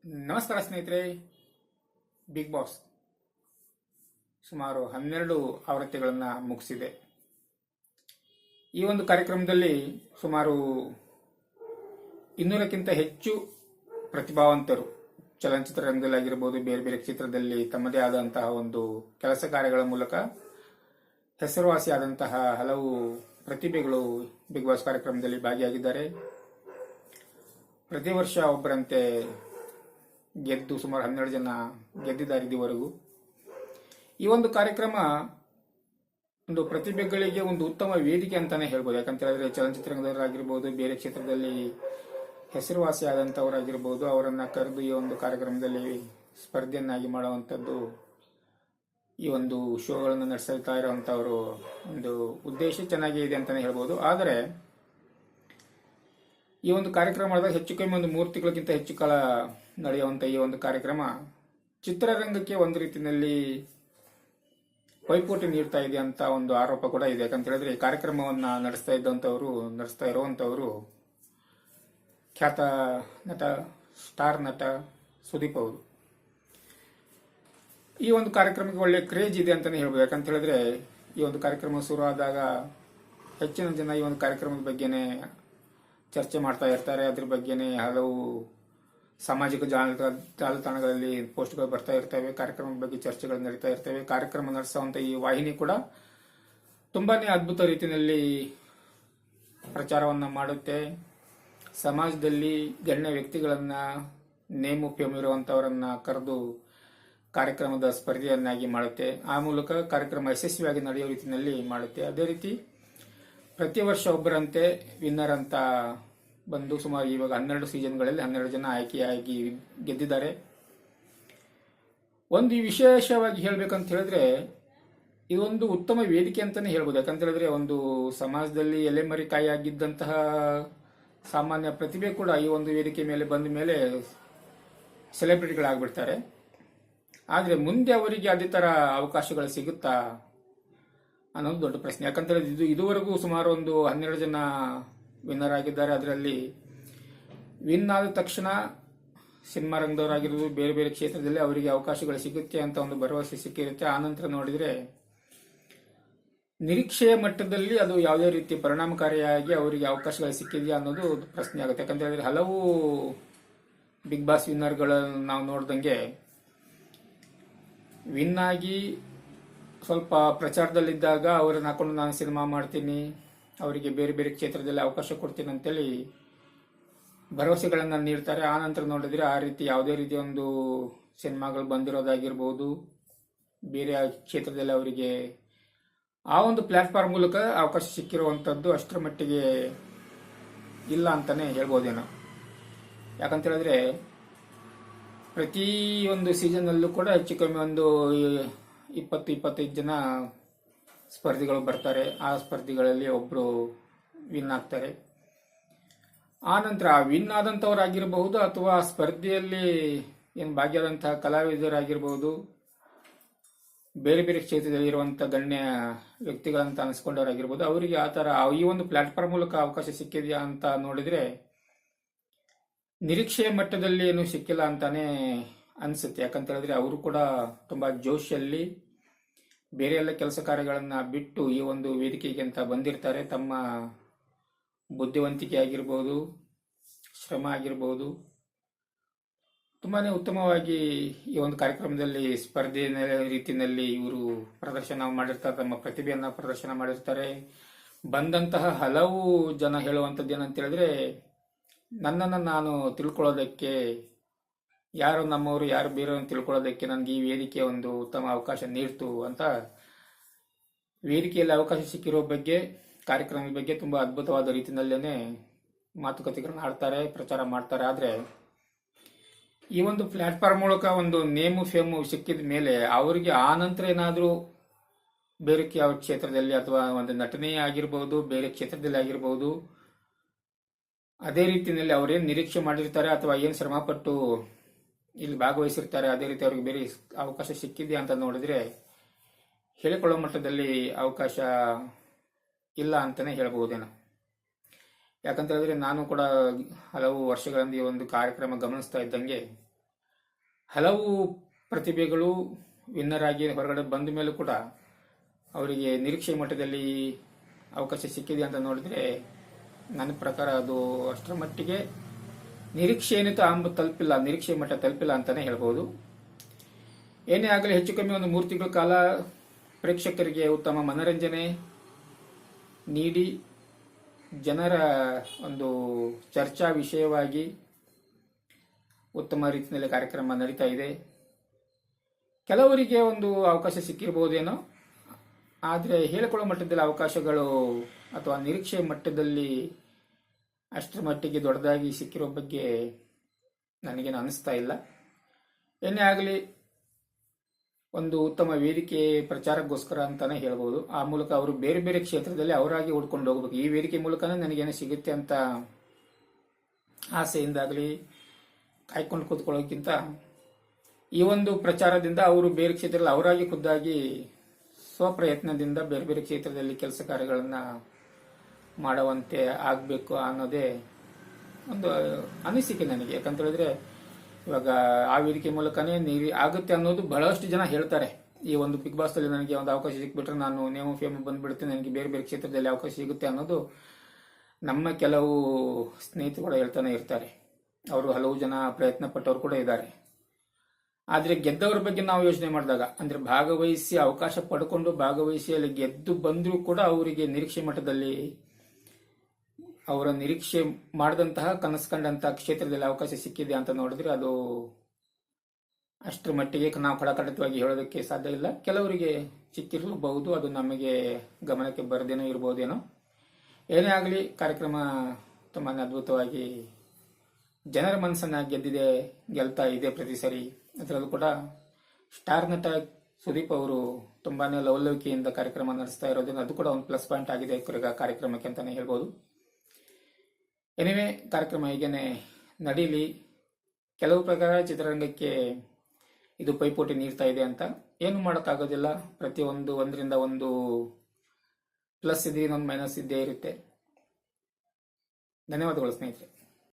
ನಮಸ್ಕಾರ ಸ್ನೇಹಿತರೆ. Big boss ಸುಮಾರು 12 ಆವೃತ್ತಿಗಳನ್ನು ಮುಗಿಸಿದೆ. ಈ ಒಂದು ಕಾರ್ಯಕ್ರಮದಲ್ಲಿ ಸುಮಾರು 200ಕ್ಕಿಂತ ಹೆಚ್ಚು ಪ್ರತಿಭಾವಂತರು ಚಲನಚಿತ್ರರಂಗದಲ್ಲಾಗಿರ್ಬೋದು, ಬೇರೆ ಬೇರೆ ಕ್ಷೇತ್ರದಲ್ಲಿ ತಮ್ಮದೇ ಆದಂತಹ ಒಂದು ಕೆಲಸ ಕಾರ್ಯಗಳ ಮೂಲಕ ಹೆಸರುವಾಸಿಯಾದಂತಹ ಹಲವು ಪ್ರತಿಭೆಗಳು ಬಿಗ್ ಬಾಸ್ ಕಾರ್ಯಕ್ರಮದಲ್ಲಿ ಭಾಗಿಯಾಗಿದ್ದಾರೆ. ಪ್ರತಿ ವರ್ಷ ಒಬ್ಬರಂತೆ ಗೆದ್ದು ಸುಮಾರು 12 ಜನ ಗೆದ್ದಿದ್ದಾರೆ ಇದುವರೆಗೂ. ಈ ಒಂದು ಕಾರ್ಯಕ್ರಮ ಒಂದು ಪ್ರತಿಭೆಗಳಿಗೆ ಒಂದು ಉತ್ತಮ ವೇದಿಕೆ ಅಂತಾನೆ ಹೇಳ್ಬೋದು. ಯಾಕಂತ ಹೇಳಿದ್ರೆ ಚಲನಚಿತ್ರರಂಗದವರಾಗಿರ್ಬೋದು, ಬೇರೆ ಕ್ಷೇತ್ರದಲ್ಲಿ ಹೆಸರುವಾಸಿಯಾದಂಥವರಾಗಿರ್ಬೋದು, ಅವರನ್ನ ಕರೆದು ಈ ಒಂದು ಕಾರ್ಯಕ್ರಮದಲ್ಲಿ ಸ್ಪರ್ಧೆಯನ್ನಾಗಿ ಮಾಡುವಂಥದ್ದು, ಈ ಒಂದು ಶೋಗಳನ್ನು ನಡೆಸ್ತಾ ಇರುವಂತವರು ಒಂದು ಉದ್ದೇಶ ಚೆನ್ನಾಗಿ ಇದೆ ಅಂತಾನೆ ಹೇಳ್ಬೋದು. ಆದರೆ ಈ ಒಂದು ಕಾರ್ಯಕ್ರಮ ಮಾಡಿದಾಗ ಹೆಚ್ಚು ಕಮ್ಮಿ ಒಂದು 3 ತಿಂಗಳಕ್ಕಿಂತ ಹೆಚ್ಚು ಕಾಲ ನಡೆಯುವಂಥ ಈ ಒಂದು ಕಾರ್ಯಕ್ರಮ ಚಿತ್ರರಂಗಕ್ಕೆ ಒಂದು ರೀತಿಯಲ್ಲಿ ಪೈಪೋಟಿ ನೀಡ್ತಾ ಇದೆ ಅಂತ ಒಂದು ಆರೋಪ ಕೂಡ ಇದೆ. ಯಾಕಂತ ಹೇಳಿದ್ರೆ ಈ ಕಾರ್ಯಕ್ರಮವನ್ನ ನಡೆಸ್ತಾ ಇರುವಂತವರು ಖ್ಯಾತ ನಟ, ಸ್ಟಾರ್ ನಟ ಸುದೀಪ್ ಅವರು. ಈ ಒಂದು ಕಾರ್ಯಕ್ರಮಕ್ಕೆ ಒಳ್ಳೆ ಕ್ರೇಜ್ ಇದೆ ಅಂತಾನೆ ಹೇಳ್ಬೋದು. ಯಾಕಂತ ಹೇಳಿದ್ರೆ ಈ ಒಂದು ಕಾರ್ಯಕ್ರಮ ಶುರು ಆದಾಗ ಹೆಚ್ಚಿನ ಜನ ಈ ಒಂದು ಕಾರ್ಯಕ್ರಮದ ಬಗ್ಗೆನೇ ಚರ್ಚೆ ಮಾಡ್ತಾ ಇರ್ತಾರೆ. ಅದ್ರ ಬಗ್ಗೆನೇ ಹಲವು ಸಾಮಾಜಿಕ ಜಾಲತಾಣಗಳಲ್ಲಿ ಪೋಸ್ಟ್ಗಳು ಬರ್ತಾ ಇರ್ತವೆ, ಕಾರ್ಯಕ್ರಮದ ಬಗ್ಗೆ ಚರ್ಚೆಗಳು ನಡೀತಾ ಇರ್ತವೆ. ಕಾರ್ಯಕ್ರಮ ನಡೆಸುವಂತ ಈ ವಾಹಿನಿ ಕೂಡ ತುಂಬಾನೇ ಅದ್ಭುತ ರೀತಿಯಲ್ಲಿ ಪ್ರಚಾರವನ್ನ ಮಾಡುತ್ತೆ. ಸಮಾಜದಲ್ಲಿ ಗಣ್ಯ ವ್ಯಕ್ತಿಗಳನ್ನ, ನೇಮು ಫೇಮ್ ಇರುವಂತವರನ್ನ ಕರೆದು ಕಾರ್ಯಕ್ರಮದ ಸ್ಪರ್ಧೆಯನ್ನಾಗಿ ಮಾಡುತ್ತೆ. ಆ ಮೂಲಕ ಕಾರ್ಯಕ್ರಮ ಯಶಸ್ವಿಯಾಗಿ ನಡೆಯುವ ರೀತಿಯಲ್ಲಿ ಮಾಡುತ್ತೆ. ಅದೇ ರೀತಿ ಪ್ರತಿ ವರ್ಷ ಒಬ್ಬರಂತೆ ವಿನ್ನರ್ ಅಂತ ಬಂದು ಸುಮಾರು ಇವಾಗ 12 ಸೀಸನ್ಗಳಲ್ಲಿ 12 ಜನ ಆಯ್ಕೆಯಾಗಿ ಗೆದ್ದಿದ್ದಾರೆ. ಒಂದು ವಿಶೇಷವಾಗಿ ಹೇಳ್ಬೇಕಂತ ಹೇಳಿದ್ರೆ ಇದೊಂದು ಉತ್ತಮ ವೇದಿಕೆ ಅಂತಾನೆ ಹೇಳ್ಬೋದು. ಯಾಕಂತ ಹೇಳಿದ್ರೆ ಒಂದು ಸಮಾಜದಲ್ಲಿ ಎಲೆಮರೆಕಾಯಿ ಆಗಿದ್ದಂತಹ ಸಾಮಾನ್ಯ ಪ್ರತಿಭೆ ಕೂಡ ಈ ಒಂದು ವೇದಿಕೆ ಮೇಲೆ ಬಂದ ಮೇಲೆ ಸೆಲೆಬ್ರಿಟಿಗಳಾಗ್ಬಿಡ್ತಾರೆ. ಆದ್ರೆ ಮುಂದೆ ಅವರಿಗೆ ಅದೇ ತರ ಅವಕಾಶಗಳು ಸಿಗುತ್ತಾ ಅನ್ನೋದು ದೊಡ್ಡ ಪ್ರಶ್ನೆ. ಯಾಕಂದ್ರೆ ಇದುವರೆಗೂ ಸುಮಾರು ಒಂದು 12 ಜನ ವಿನ್ನರ್ ಆಗಿದ್ದಾರೆ. ಅದರಲ್ಲಿ ವಿನ್ ಆದ ತಕ್ಷಣ ಸಿನಿಮಾ ರಂಗದವರಾಗಿರೋದು, ಬೇರೆ ಬೇರೆ ಕ್ಷೇತ್ರದಲ್ಲಿ ಅವರಿಗೆ ಅವಕಾಶಗಳು ಸಿಗುತ್ತೆ ಅಂತ ಒಂದು ಭರವಸೆ ಸಿಕ್ಕಿರುತ್ತೆ. ಆನಂತರ ನೋಡಿದ್ರೆ ನಿರೀಕ್ಷೆಯ ಮಟ್ಟದಲ್ಲಿ ಅದು ಯಾವುದೇ ರೀತಿ ಪರಿಣಾಮಕಾರಿಯಾಗಿ ಅವರಿಗೆ ಅವಕಾಶಗಳು ಸಿಕ್ಕಿದೆಯಾ ಅನ್ನೋದು ಪ್ರಶ್ನೆ ಆಗುತ್ತೆ. ಯಾಕಂತ ಹೇಳಿದ್ರೆ ಹಲವು ಬಿಗ್ ಬಾಸ್ ವಿನ್ನರ್ಗಳನ್ನು ನಾವು ನೋಡ್ದಂಗೆ ವಿನ್ ಆಗಿ ಸ್ವಲ್ಪ ಪ್ರಚಾರದಲ್ಲಿದ್ದಾಗ ಅವರನ್ನ ಹಾಕೊಂಡು ನಾನು ಸಿನಿಮಾ ಮಾಡ್ತೀನಿ, ಅವರಿಗೆ ಬೇರೆ ಬೇರೆ ಕ್ಷೇತ್ರದಲ್ಲಿ ಅವಕಾಶ ಕೊಡ್ತೀನಿ ಅಂತೇಳಿ ಭರವಸೆಗಳನ್ನ ನೀಡ್ತಾರೆ. ಆ ನಂತರ ನೋಡಿದ್ರೆ ಆ ರೀತಿ ಯಾವುದೇ ರೀತಿ ಒಂದು ಸಿನಿಮಾಗಳು ಬಂದಿರೋದಾಗಿರ್ಬೋದು, ಬೇರೆ ಕ್ಷೇತ್ರದಲ್ಲಿ ಅವರಿಗೆ ಆ ಒಂದು ಪ್ಲಾಟ್ಫಾರ್ಮ್ ಮೂಲಕ ಅವಕಾಶ ಸಿಕ್ಕಿರುವಂತದ್ದು ಅಷ್ಟರ ಮಟ್ಟಿಗೆ ಇಲ್ಲ ಅಂತಾನೆ ಹೇಳ್ಬೋದೇನೋ. ಯಾಕಂತ ಹೇಳಿದ್ರೆ ಪ್ರತಿ ಒಂದು ಸೀಸನ್ ಅಲ್ಲೂ ಕೂಡ ಹೆಚ್ಚು ಕಮ್ಮಿ ಒಂದು 20-25 ಜನ ಸ್ಪರ್ಧಿಗಳು ಬರ್ತಾರೆ. ಆ ಸ್ಪರ್ಧಿಗಳಲ್ಲಿ ಒಬ್ರು ವಿನ್ ಆಗ್ತಾರೆ. ಆ ನಂತರ ವಿನ್ ಆದಂತವರಾಗಿರಬಹುದು ಅಥವಾ ಸ್ಪರ್ಧೆಯಲ್ಲಿ ಏನು ಭಾಗಿಯಾದಂತಹ ಕಲಾವಿದರಾಗಿರ್ಬಹುದು, ಬೇರೆ ಬೇರೆ ಕ್ಷೇತ್ರದಲ್ಲಿ ಇರುವಂತಹ ಗಣ್ಯ ವ್ಯಕ್ತಿಗಳಂತ ಅನಿಸ್ಕೊಂಡವರಾಗಿರ್ಬೋದು, ಅವರಿಗೆ ಆ ತರ ಈ ಒಂದು ಪ್ಲಾಟ್ಫಾರ್ಮ್ ಮೂಲಕ ಅವಕಾಶ ಸಿಕ್ಕಿದೆಯಾ ಅಂತ ನೋಡಿದ್ರೆ ನಿರೀಕ್ಷೆಯ ಮಟ್ಟದಲ್ಲಿ ಏನು ಸಿಕ್ಕಿಲ್ಲ ಅಂತಾನೆ ಅನ್ಸುತ್ತೆ. ಯಾಕಂತ ಹೇಳಿದ್ರೆ ಅವರು ಕೂಡ ತುಂಬಾ ಜೋಶಲ್ಲಿ ಬೇರೆ ಎಲ್ಲ ಕೆಲಸ ಕಾರ್ಯಗಳನ್ನ ಬಿಟ್ಟು ಈ ಒಂದು ವೇದಿಕೆಗೆ ಅಂತ ಬಂದಿರ್ತಾರೆ. ತಮ್ಮ ಬುದ್ಧಿವಂತಿಕೆ ಆಗಿರ್ಬೋದು, ಶ್ರಮ ಆಗಿರ್ಬೋದು, ತುಂಬಾನೇ ಉತ್ತಮವಾಗಿ ಈ ಒಂದು ಕಾರ್ಯಕ್ರಮದಲ್ಲಿ ಸ್ಪರ್ಧೆ ರೀತಿಯಲ್ಲಿ ಇವರು ಪ್ರದರ್ಶನ ಮಾಡಿರ್ತಾರೆ, ತಮ್ಮ ಪ್ರತಿಭೆಯನ್ನ ಪ್ರದರ್ಶನ ಮಾಡಿರ್ತಾರೆ. ಬಂದಂತಹ ಹಲವು ಜನ ಹೇಳುವಂಥದ್ದು ಏನಂತ ಹೇಳಿದ್ರೆ, ನನ್ನನ್ನು ನಾನು ತಿಳ್ಕೊಳ್ಳೋದಕ್ಕೆ, ಯಾರು ನಮ್ಮವರು ಯಾರು ಬೇರೆಯವ್ರನ್ನ ತಿಳ್ಕೊಳ್ಳೋದಕ್ಕೆ ನನಗೆ ಈ ವೇದಿಕೆ ಒಂದು ಉತ್ತಮ ಅವಕಾಶ ನೀಡ್ತು ಅಂತ ವೇದಿಕೆಯಲ್ಲಿ ಅವಕಾಶ ಸಿಕ್ಕಿರೋ ಬಗ್ಗೆ, ಕಾರ್ಯಕ್ರಮದ ಬಗ್ಗೆ ತುಂಬಾ ಅದ್ಭುತವಾದ ರೀತಿಯಲ್ಲೇನೆ ಮಾತುಕತೆಗಳನ್ನ ಆಡ್ತಾರೆ, ಪ್ರಚಾರ ಮಾಡ್ತಾರೆ. ಆದ್ರೆ ಈ ಒಂದು ಪ್ಲಾಟ್ಫಾರ್ಮ್ ಮೂಲಕ ಒಂದು ನೇಮು ಫೇಮು ಸಿಕ್ಕಿದ ಮೇಲೆ ಅವರಿಗೆ ಆ ನಂತರ ಏನಾದರೂ ಬೇರೆ ಯಾವ ಕ್ಷೇತ್ರದಲ್ಲಿ ಅಥವಾ ಒಂದು ನಟನೆ ಆಗಿರ್ಬೋದು, ಬೇರೆ ಕ್ಷೇತ್ರದಲ್ಲಿ ಆಗಿರ್ಬೋದು, ಅದೇ ರೀತಿಯಲ್ಲಿ ಅವ್ರೇನ್ ನಿರೀಕ್ಷೆ ಮಾಡಿರ್ತಾರೆ ಅಥವಾ ಏನ್ ಶ್ರಮಪಟ್ಟು ಇಲ್ಲಿ ಭಾಗವಹಿಸಿರ್ತಾರೆ ಅದೇ ರೀತಿ ಅವ್ರಿಗೆ ಬೇರೆ ಅವಕಾಶ ಸಿಕ್ಕಿದೆಯಾ ಅಂತ ನೋಡಿದ್ರೆ ಹೇಳಿಕೊಳ್ಳೋ ಮಟ್ಟದಲ್ಲಿ ಅವಕಾಶ ಇಲ್ಲ ಅಂತಾನೆ ಹೇಳಬಹುದೇನೋ. ಯಾಕಂತ ಹೇಳಿದ್ರೆ ನಾನು ಕೂಡ ಹಲವು ವರ್ಷಗಳಿಂದ ಈ ಒಂದು ಕಾರ್ಯಕ್ರಮ ಗಮನಿಸ್ತಾ ಇದ್ದಂಗೆ ಹಲವು ಪ್ರತಿಭೆಗಳು ವಿನ್ನರ್ ಆಗಿ ಹೊರಗಡೆ ಬಂದ ಮೇಲೂ ಕೂಡ ಅವರಿಗೆ ನಿರೀಕ್ಷೆ ಮಟ್ಟದಲ್ಲಿ ಅವಕಾಶ ಸಿಕ್ಕಿದೆ ಅಂತ ನೋಡಿದ್ರೆ ನನ್ನ ಪ್ರಕಾರ ಅದು ಅಷ್ಟರ ಮಟ್ಟಿಗೆ ನಿರೀಕ್ಷೆ ಏನಿತ್ತು ತಲುಪಿಲ್ಲ, ನಿರೀಕ್ಷೆ ಮಟ್ಟ ತಲುಪಿಲ್ಲ ಅಂತಾನೆ ಹೇಳ್ಬೋದು. ಏನೇ ಆಗಲಿ ಹೆಚ್ಚು ಕಮ್ಮಿ ಒಂದು 3 ತಿಂಗಳ ಕಾಲ ಪ್ರೇಕ್ಷಕರಿಗೆ ಉತ್ತಮ ಮನರಂಜನೆ ನೀಡಿ ಜನರ ಒಂದು ಚರ್ಚಾ ವಿಷಯವಾಗಿ ಉತ್ತಮ ರೀತಿಯಲ್ಲಿ ಕಾರ್ಯಕ್ರಮ ನಡೀತಾ ಇದೆ. ಕೆಲವರಿಗೆ ಒಂದು ಅವಕಾಶ ಸಿಕ್ಕಿರಬಹುದೇನೋ, ಆದರೆ ಹೇಳಿಕೊಳ್ಳೋ ಮಟ್ಟದಲ್ಲಿ ಅವಕಾಶಗಳು ಅಥವಾ ನಿರೀಕ್ಷೆ ಮಟ್ಟದಲ್ಲಿ ಅಷ್ಟರ ಮಟ್ಟಿಗೆ ದೊಡ್ಡದಾಗಿ ಸಿಕ್ಕಿರೋ ಬಗ್ಗೆ ನನಗೇನು ಅನಿಸ್ತಾ ಇಲ್ಲ. ಏನೇ ಆಗಲಿ ಒಂದು ಉತ್ತಮ ವೇದಿಕೆ ಪ್ರಚಾರಕ್ಕೋಸ್ಕರ ಅಂತಾನೆ ಹೇಳ್ಬೋದು. ಆ ಮೂಲಕ ಅವರು ಬೇರೆ ಬೇರೆ ಕ್ಷೇತ್ರದಲ್ಲಿ ಅವರಾಗಿ ಹುಡ್ಕೊಂಡು ಹೋಗ್ಬೇಕು. ಈ ವೇದಿಕೆ ಮೂಲಕನೇ ನನಗೇನು ಸಿಗುತ್ತೆ ಅಂತ ಆಸೆಯಿಂದಾಗಲಿ ಕಾಯ್ಕೊಂಡು ಕೂತ್ಕೊಳ್ಳೋಕ್ಕಿಂತ ಈ ಒಂದು ಪ್ರಚಾರದಿಂದ ಅವರು ಬೇರೆ ಕ್ಷೇತ್ರದಲ್ಲಿ ಅವರಾಗಿ ಖುದ್ದಾಗಿ ಸ್ವಪ್ರಯತ್ನದಿಂದ ಬೇರೆ ಬೇರೆ ಕ್ಷೇತ್ರದಲ್ಲಿ ಕೆಲಸ ಕಾರ್ಯಗಳನ್ನು ಮಾಡುವಂತೆ ಆಗಬೇಕು ಅನ್ನೋದೇ ಒಂದು ಅನಿಸಿಕೆ ನನಗೆ. ಯಾಕಂತ ಹೇಳಿದ್ರೆ ಇವಾಗ ಆ ವೇದಿಕೆ ಮೂಲಕನೇ ಆಗುತ್ತೆ ಅನ್ನೋದು ಬಹಳಷ್ಟು ಜನ ಹೇಳ್ತಾರೆ. ಈ ಒಂದು ಬಿಗ್ ಬಾಸ್ ಅಲ್ಲಿ ನನಗೆ ಒಂದು ಅವಕಾಶ ಸಿಕ್ಬಿಟ್ರೆ ನಾನು ನೇಮ ಫೇಮ್ ಬಂದ್ಬಿಡುತ್ತೆ, ನನಗೆ ಬೇರೆ ಬೇರೆ ಕ್ಷೇತ್ರದಲ್ಲಿ ಅವಕಾಶ ಸಿಗುತ್ತೆ ಅನ್ನೋದು ನಮ್ಮ ಕೆಲವು ಸ್ನೇಹಿತರು ಕೂಡ ಹೇಳ್ತಾನೆ ಇರ್ತಾರೆ. ಅವರು ಹಲವು ಜನ ಪ್ರಯತ್ನ ಪಟ್ಟವರು ಕೂಡ ಇದ್ದಾರೆ. ಆದರೆ ಗೆದ್ದವರ ಬಗ್ಗೆ ನಾವು ಯೋಚನೆ ಮಾಡಿದಾಗ, ಅಂದ್ರೆ ಭಾಗವಹಿಸಿ ಅವಕಾಶ ಪಡ್ಕೊಂಡು ಭಾಗವಹಿಸಿ ಅಲ್ಲಿ ಗೆದ್ದು ಬಂದರೂ ಕೂಡ ಅವರಿಗೆ ನಿರೀಕ್ಷೆ ಮಟ್ಟದಲ್ಲಿ ಅವರ ನಿರೀಕ್ಷೆ ಮಾಡಿದಂತಹ ಕನಸು ಕಂಡಂತಹ ಕ್ಷೇತ್ರದಲ್ಲಿ ಅವಕಾಶ ಸಿಕ್ಕಿದೆ ಅಂತ ನೋಡಿದ್ರೆ ಅದು ಅಷ್ಟರ ಮಟ್ಟಿಗೆ ನಾವು ಕಡಖಂಡಿತವಾಗಿ ಹೇಳೋದಕ್ಕೆ ಸಾಧ್ಯ ಇಲ್ಲ. ಕೆಲವರಿಗೆ ಸಿಕ್ಕಿರಬಹುದು, ಅದು ನಮಗೆ ಗಮನಕ್ಕೆ ಬರದೇನೋ ಇರಬಹುದೇನೋ. ಏನೇ ಆಗಲಿ ಕಾರ್ಯಕ್ರಮ ತುಂಬಾ ಅದ್ಭುತವಾಗಿ ಜನರ ಮನಸ್ಸನ್ನ ಗೆಲ್ತಾ ಇದೆ ಪ್ರತಿ ಸರಿ. ಅದರಲ್ಲೂ ಕೂಡ ಸ್ಟಾರ್ ನಟ ಸುದೀಪ್ ಅವರು ತುಂಬಾನೇ ಲವಲವಿಕೆಯಿಂದ ಕಾರ್ಯಕ್ರಮ ನಡೆಸ್ತಾ ಇರೋದ್ರಿಂದ ಅದು ಕೂಡ ಒಂದು ಪ್ಲಸ್ ಪಾಯಿಂಟ್ ಆಗಿದೆ ಕಾರ್ಯಕ್ರಮಕ್ಕೆ ಅಂತಾನೆ ಹೇಳ್ಬೋದು. ಎನಿವೆ ಕಾರ್ಯಕ್ರಮ ಹೀಗೇನೆ ನಡೀಲಿ. ಕೆಲವು ಪ್ರಕಾರ ಚಿತ್ರರಂಗಕ್ಕೆ ಇದು ಪೈಪೋಟಿ ನೀಡ್ತಾ ಇದೆ ಅಂತ ಏನು ಮಾಡೋಕ್ಕಾಗೋದಿಲ್ಲ. ಪ್ರತಿಯೊಂದು ಒಂದರಿಂದ ಒಂದು ಪ್ಲಸ್ ಇದೆ, ಇನ್ನೊಂದು ಮೈನಸ್ ಇದ್ದೇ ಇರುತ್ತೆ. ಧನ್ಯವಾದಗಳು ಸ್ನೇಹಿತರೆ.